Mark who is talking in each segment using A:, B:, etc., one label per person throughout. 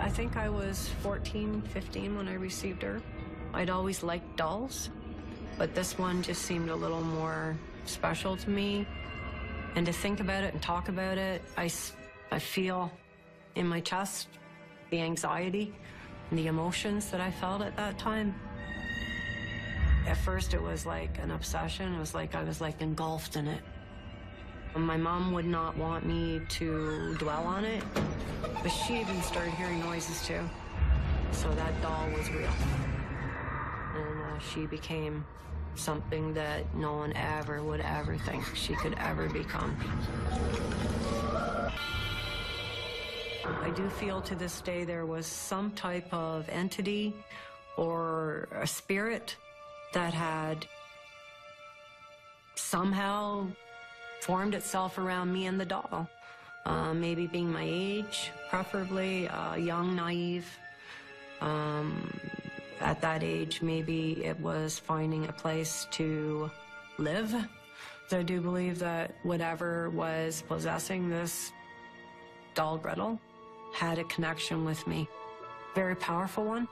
A: I think I was 14, 15 when I received her. I'd always liked dolls, but this one just seemed a little more special to me. And to think about it and talk about it, I feel in my chest the anxiety and the emotions that I felt at that time. At first, it was like an obsession. It was like I was like engulfed in it. My mom would not want me to dwell on it, but she even started hearing noises too. So that doll was real. And she became something that no one ever would ever think she could ever become. I do feel to this day there was some type of entity or a spirit that had somehow formed itself around me and the doll. Maybe being my age, preferably young, naive. At that age, maybe it was finding a place to live. So I do believe that whatever was possessing this doll Gretel had a connection with me. Very powerful one.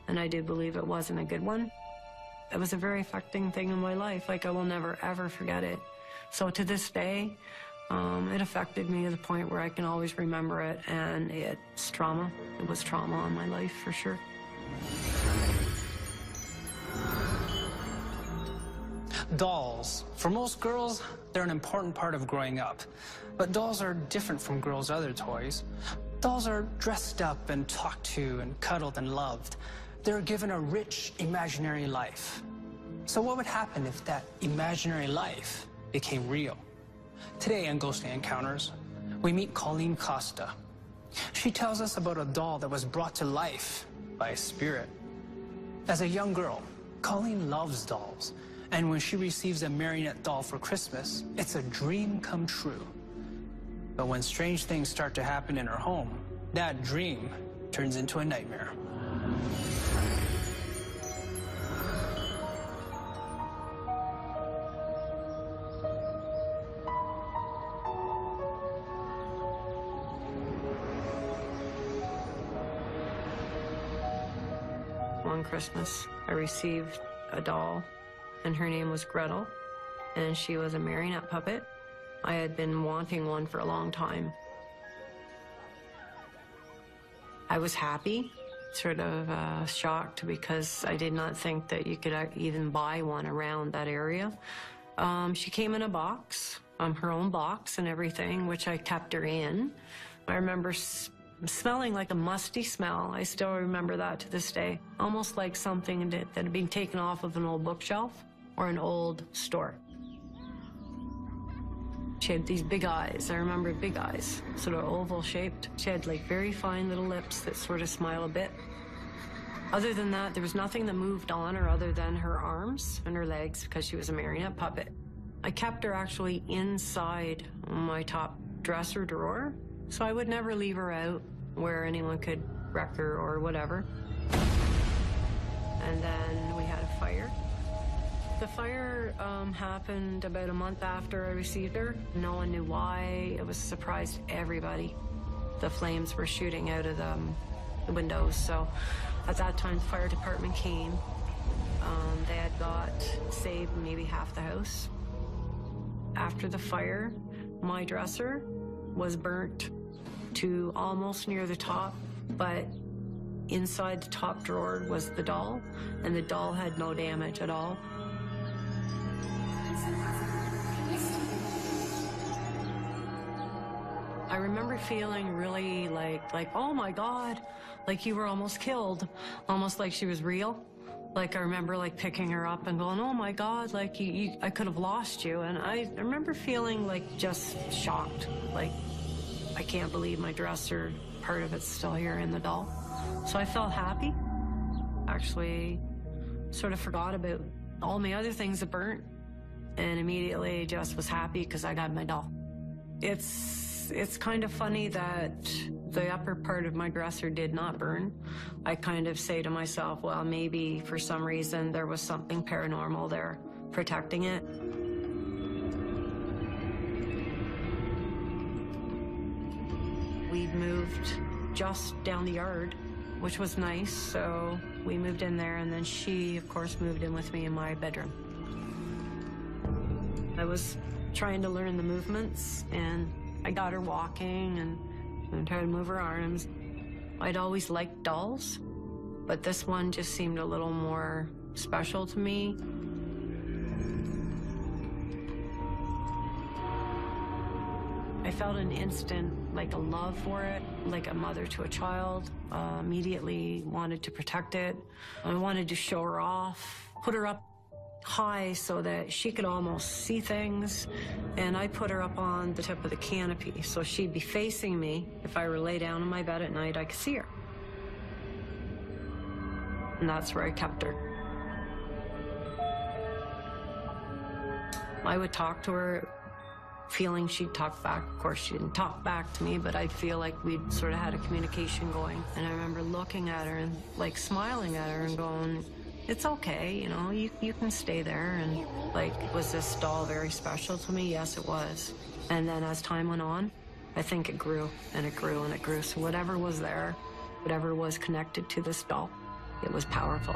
A: And I do believe it wasn't a good one. It was a very affecting thing in my life. Like, I will never, ever forget it. So to this day, it affected me to the point where I can always remember it, and it's trauma. It was trauma in my life, for sure.
B: Dolls. For most girls, they're an important part of growing up. But dolls are different from girls' other toys. Dolls are dressed up and talked to and cuddled and loved. They're given a rich, imaginary life. So what would happen if that imaginary life became real? Today on Ghostly Encounters, we meet Colleen Costa. She tells us about a doll that was brought to life by a spirit. As a young girl, Colleen loves dolls, and when she receives a marionette doll for Christmas, it's a dream come true. But when strange things start to happen in her home, that dream turns into a nightmare.
A: One Christmas, I received a doll, and her name was Gretel, and she was a marionette puppet. I had been wanting one for a long time. I was happy, sort of shocked, because I did not think that you could even buy one around that area. She came in a box, her own box and everything, which I kept her in. I remember smelling like a musty smell. I still remember that to this day. Almost like something that had been taken off of an old bookshelf or an old store. She had these big eyes. I remember big eyes, sort of oval shaped. She had like very fine little lips that sort of smile a bit. Other than that, there was nothing that moved on her other than her arms and her legs, because she was a marionette puppet. I kept her actually inside my top dresser drawer, so I would never leave her out where anyone could wreck her or whatever. And then we had a fire. The fire happened about a month after I received her. No one knew why. It was a surprise to everybody. The flames were shooting out of the windows. So at that time, the fire department came. They had saved maybe half the house. After the fire, my dresser was burnt to almost near the top, but inside the top drawer was the doll, and the doll had no damage at all. I remember feeling really like, oh my God, like you were almost killed, almost like she was real. Like, I remember like picking her up and going, oh my God, like I could have lost you. And I remember feeling like just shocked, like I can't believe my dresser, part of it's still here in the doll. So I felt happy. Actually, sort of forgot about all my other things that burnt, and immediately just was happy because I got my doll. It's kind of funny that the upper part of my dresser did not burn. I kind of say to myself, well, maybe for some reason there was something paranormal there protecting it. We'd moved just down the yard, which was nice. So we moved in there, and then she, of course, moved in with me in my bedroom. I was trying to learn the movements, and I got her walking and tried to move her arms. I'd always liked dolls, but this one just seemed a little more special to me. I felt an instant, like a love for it, like a mother to a child. Immediately wanted to protect it. I wanted to show her off, put her up high so that she could almost see things. And I put her up on the tip of the canopy, so she'd be facing me. If I were lay down in my bed at night, I could see her. And that's where I kept her. I would talk to her, feeling she'd talk back. Of course, she didn't talk back to me, but I'd feel like we'd sort of had a communication going. And I remember looking at her and like smiling at her and going, it's okay, you know, you can stay there. And like, was this doll very special to me? Yes, it was. And then as time went on, I think it grew and it grew and it grew. So whatever was there, whatever was connected to this doll, it was powerful.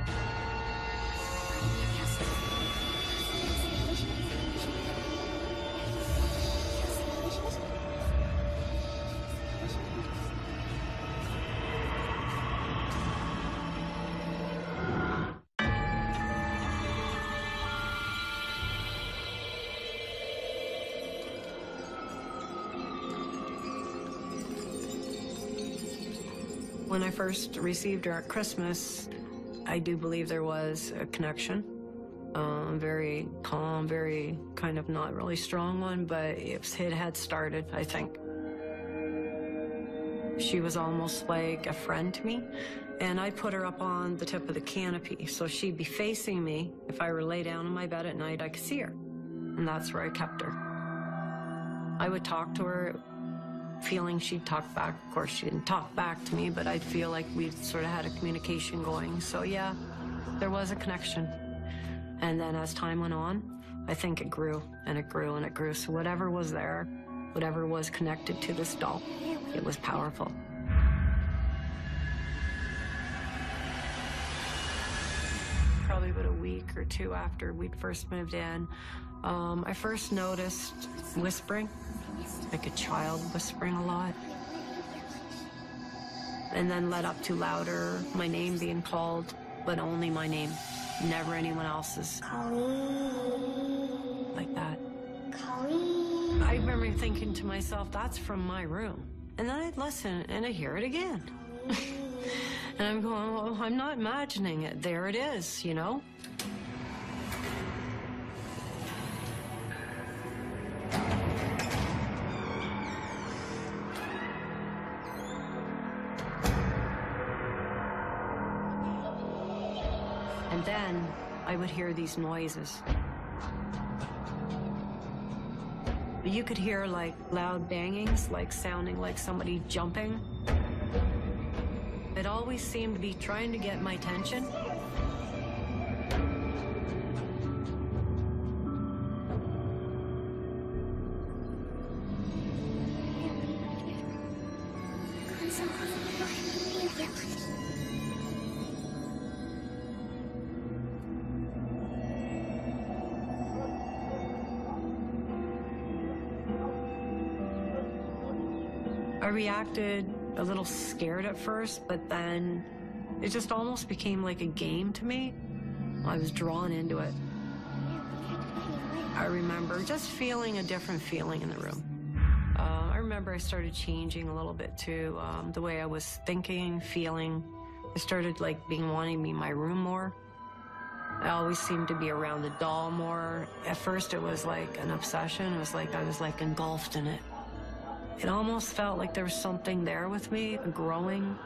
A: When I first received her at Christmas, I do believe there was a connection. Very calm, very kind of not really strong one, but it had started, I think. She was almost like a friend to me, and I put her up on the tip of the canopy, so she'd be facing me. If I were lay down in my bed at night, I could see her, and that's where I kept her. I would talk to her, feeling she'd talk back. Of course, she didn't talk back to me, but I'd feel like we'd sort of had a communication going. So yeah, there was a connection. And then as time went on, I think it grew and it grew and it grew. So whatever was there, whatever was connected to this doll, it was powerful. Probably about a week or two after we'd first moved in, I first noticed whispering, like a child whispering a lot. And then led up to louder, my name being called, but only my name, never anyone else's.
C: Colleen.
A: Like that.
C: Colleen.
A: I remember thinking to myself, that's from my room. And then I'd listen and I'd hear it again. And I'm going, well, I'm not imagining it. There it is, you know? And then I would hear these noises. You could hear like loud bangings, like sounding like somebody jumping. It always seemed to be trying to get my attention. I reacted a little scared at first, but then it just almost became like a game to me. I was drawn into it. I remember just feeling a different feeling in the room. I remember I started changing a little bit too, the way I was thinking, feeling. I started like wanting to be in my room more. I always seemed to be around the doll more. At first it was like an obsession. It was like I was like engulfed in it. It almost felt like there was something there with me, growing,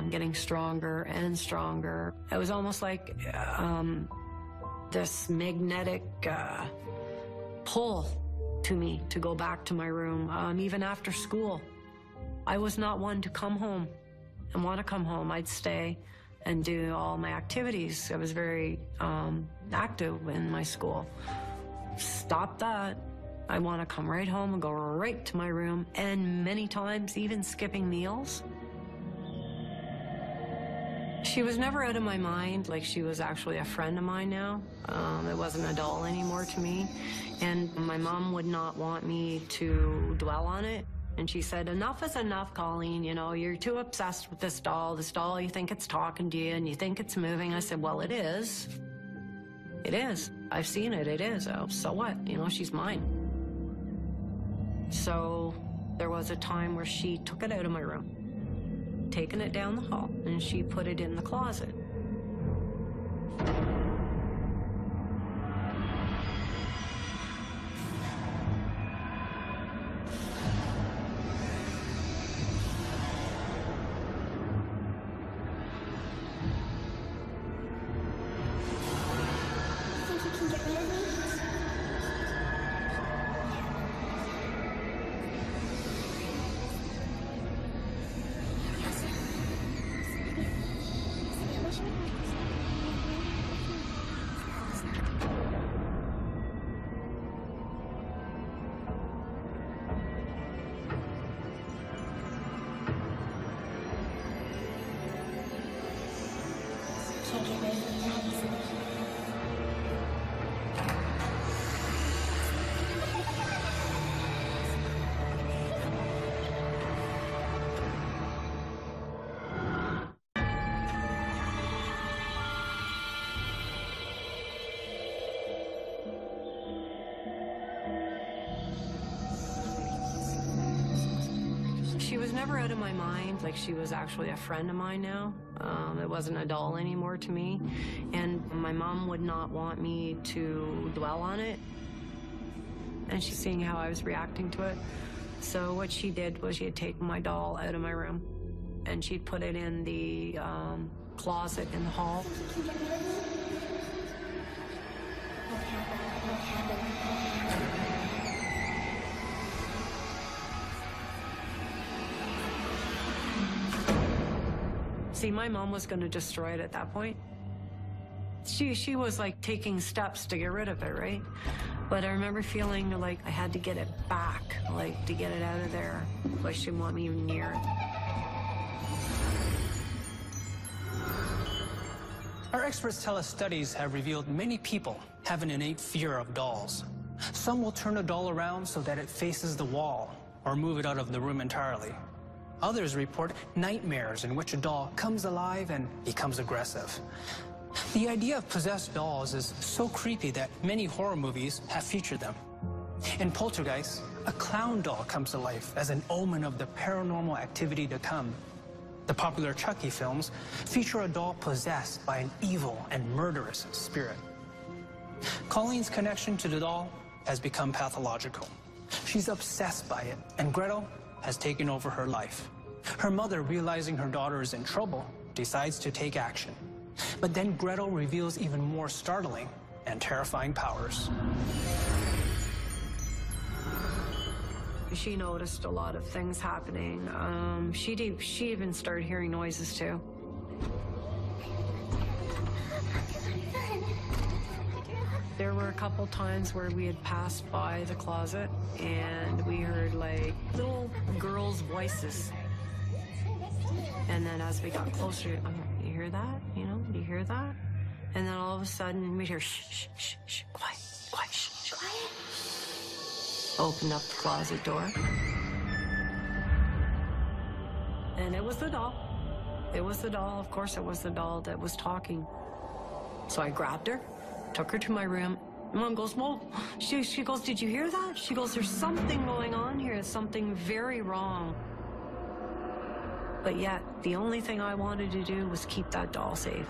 A: getting stronger and stronger. It was almost like this magnetic pull to me to go back to my room, even after school. I was not one to come home and want to come home. I'd stay and do all my activities. I was very active in my school. Stop that. I want to come right home and go right to my room, and many times even skipping meals She was never out of my mind. Like, she was actually a friend of mine now. It wasn't a doll anymore to me. And my mom would not want me to dwell on it. And she said, enough is enough, Colleen. You know, you're too obsessed with this doll. This doll, you think it's talking to you and you think it's moving. I said, well, it is. It is. I've seen it. It is. Oh, so what? You know, she's mine. So there was a time where she took it out of my room, taken it down the hall, and she put it in the closet.
C: Think you can get rid of me? Can't get rid of me that easily.
A: She was never out of my mind. Like, she was actually a friend of mine now. It wasn't a doll anymore to me. And my mom would not want me to dwell on it. And she's seeing how I was reacting to it. So what she did was she had taken my doll out of my room and she'd put it in the closet in the hall.
C: Can you get rid of me? What happened? What happened?
A: See, my mom was going to destroy it at that point. She was like taking steps to get rid of it, right? But I remember feeling like I had to get it back, like to get it out of there. Like she didn't want me even near it.
B: Our experts tell us studies have revealed many people have an innate fear of dolls. Some will turn a doll around so that it faces the wall or move it out of the room entirely. Others report nightmares in which a doll comes alive and becomes aggressive. The idea of possessed dolls is so creepy that many horror movies have featured them. In Poltergeist, a clown doll comes to life as an omen of the paranormal activity to come. The popular Chucky films feature a doll possessed by an evil and murderous spirit. Colleen's connection to the doll has become pathological. She's obsessed by it, and Gretel has taken over her life. Her mother, realizing her daughter is in trouble, decides to take action. But then Gretel reveals even more startling and terrifying powers.
A: She noticed a lot of things happening. She even started hearing noises too. There were a couple times where we had passed by the closet and we heard like little girls' voices. And then as we got closer, you hear that? You know, do you hear that? And then all of a sudden we'd hear shh, shh, shh, shh, quiet, quiet, shh, shh.
C: Quiet.
A: Opened up the closet door. And it was the doll. It was the doll. Of course, it was the doll that was talking. So I grabbed her, took her to my room. Mom goes, well, she goes, did you hear that? She goes, there's something going on here. There's something very wrong. But yet, the only thing I wanted to do was keep that doll safe.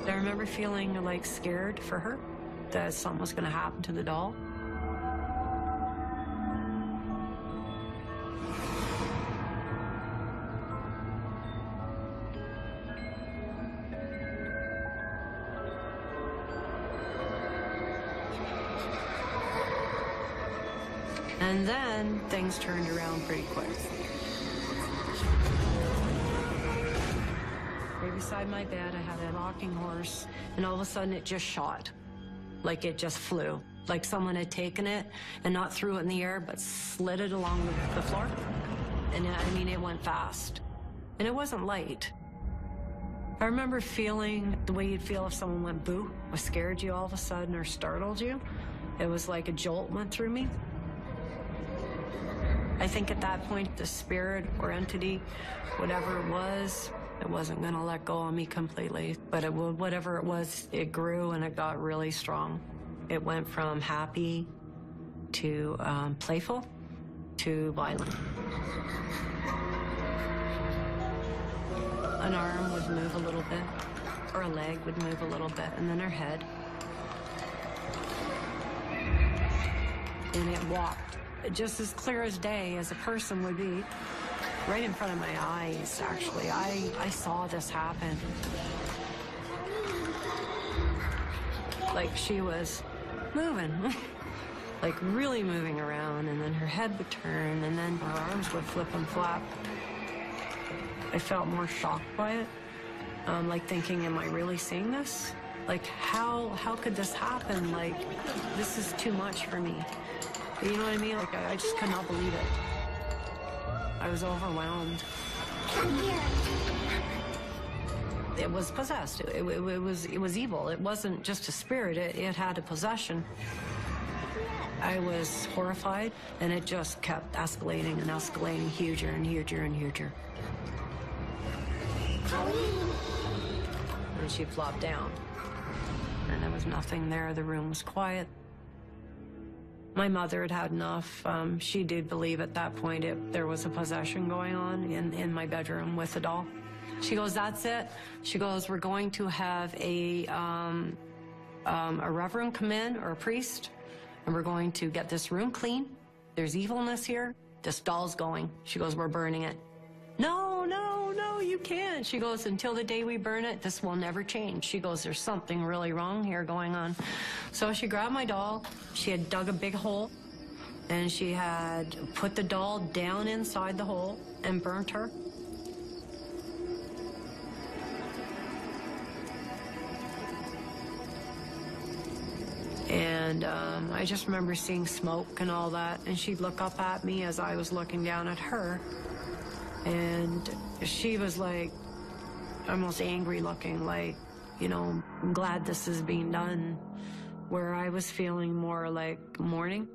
A: I remember feeling like scared for her, that something was going to happen to the doll. And then things turned around pretty quick. Right beside my bed, I had a rocking horse, and all of a sudden it just shot. like it just flew. Like someone had taken it and not threw it in the air, but slid it along the floor. And I mean, it went fast. And it wasn't light. I remember feeling the way you'd feel if someone went boo, or scared you all of a sudden, or startled you. It was like a jolt went through me. I think at that point, the spirit or entity, whatever it wasn't going to let go of me completely. But whatever it was, it grew and it got really strong. It went from happy to playful to violent. An arm would move a little bit, or a leg would move a little bit, and then her head. And it walked just as clear as day as a person would be, right in front of my eyes, actually. I saw this happen. Like she was moving, like really moving around, and then her head would turn, and then her arms would flip and flap. I felt more shocked by it, like thinking, am I really seeing this? Like, how could this happen? Like, this is too much for me. You know what I mean? Like, I just could not believe it. I was overwhelmed.
C: Come here.
A: It was possessed. It was evil. It wasn't just a spirit. It had a possession. I was horrified, and it just kept escalating and escalating, huger and huger and huger.
C: Colleen.
A: And she flopped down, and there was nothing there. The room was quiet. My mother had had enough. She did believe at that point there was a possession going on in my bedroom with the doll. She goes, that's it. She goes, we're going to have a reverend come in, or a priest, and we're going to get this room clean. There's evilness here. This doll's going. She goes, we're burning it. No, no, no, you can't. She goes, until the day we burn it, this will never change. She goes, there's something really wrong here going on. So she grabbed my doll. She had dug a big hole, and she had put the doll down inside the hole and burnt her. And I just remember seeing smoke and all that, and she'd look up at me as I was looking down at her. And she was like almost angry looking, like, you know, I'm glad this is being done. Where I was feeling more like mourning,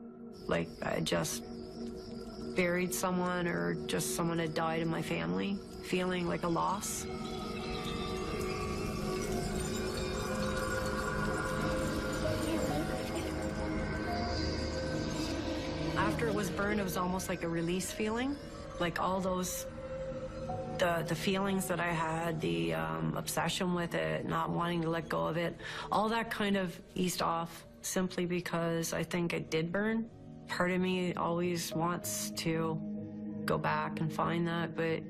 A: like I just buried someone or just someone had died in my family, feeling like a loss. After it was burned, it was almost like a release feeling, like all those the feelings that I had, the obsession with it, not wanting to let go of it, all that kind of eased off simply because I think it did burn. Part of me always wants to go back and find that, but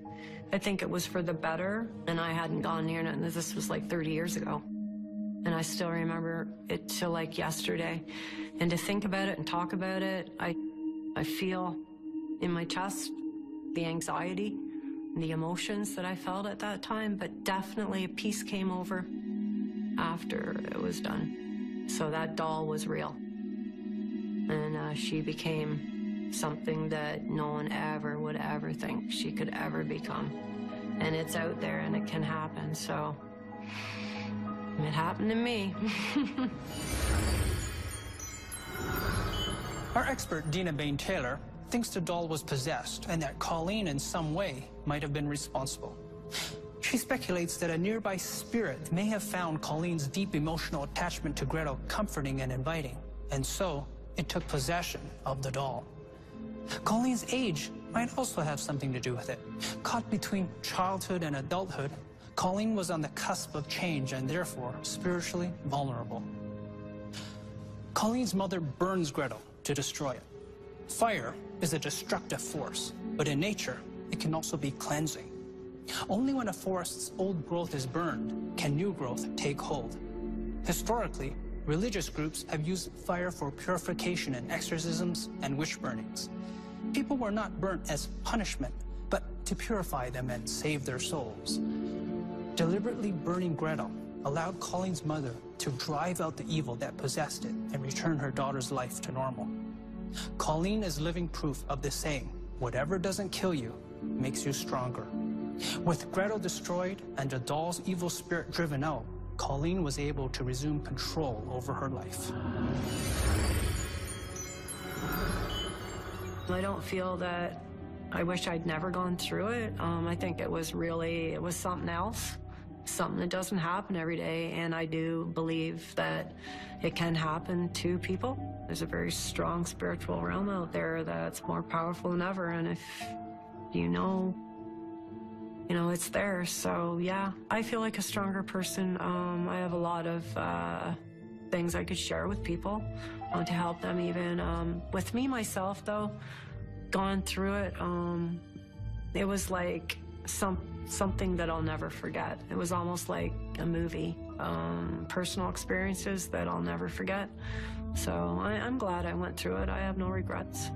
A: I think it was for the better, and I hadn't gone near it. This was like 30 years ago, and I still remember it till like yesterday. And to think about it and talk about it, I feel in my chest the anxiety, the emotions that I felt at that time, but definitely a peace came over after it was done. So that doll was real. And she became something that no one ever would ever think she could ever become. And it's out there and it can happen, so it happened to me.
B: Our expert, Dina Bain-Taylor, thinks the doll was possessed and that Colleen in some way might have been responsible. She speculates that a nearby spirit may have found Colleen's deep emotional attachment to Gretel comforting and inviting, and so it took possession of the doll. Colleen's age might also have something to do with it. Caught between childhood and adulthood, Colleen was on the cusp of change and therefore spiritually vulnerable. Colleen's mother burns Gretel to destroy it. Fire is a destructive force, but in nature, it can also be cleansing. Only when a forest's old growth is burned can new growth take hold. Historically, religious groups have used fire for purification in exorcisms and witch burnings. People were not burnt as punishment, but to purify them and save their souls. Deliberately burning Gretel allowed Colleen's mother to drive out the evil that possessed it and return her daughter's life to normal. Colleen is living proof of the saying, whatever doesn't kill you makes you stronger. With Gretel destroyed and the doll's evil spirit driven out, Colleen was able to resume control over her life.
A: I don't feel that I wish I'd never gone through it. I think it was something else, something that doesn't happen every day, and I do believe that it can happen to people. There's a very strong spiritual realm out there that's more powerful than ever, and if you know, it's there. So yeah, I feel like a stronger person. I have a lot of things I could share with people to help them even. With me, myself, though, gone through it, it was like something that I'll never forget. It was almost like a movie, personal experiences that I'll never forget. So I'm glad I went through it. I have no regrets.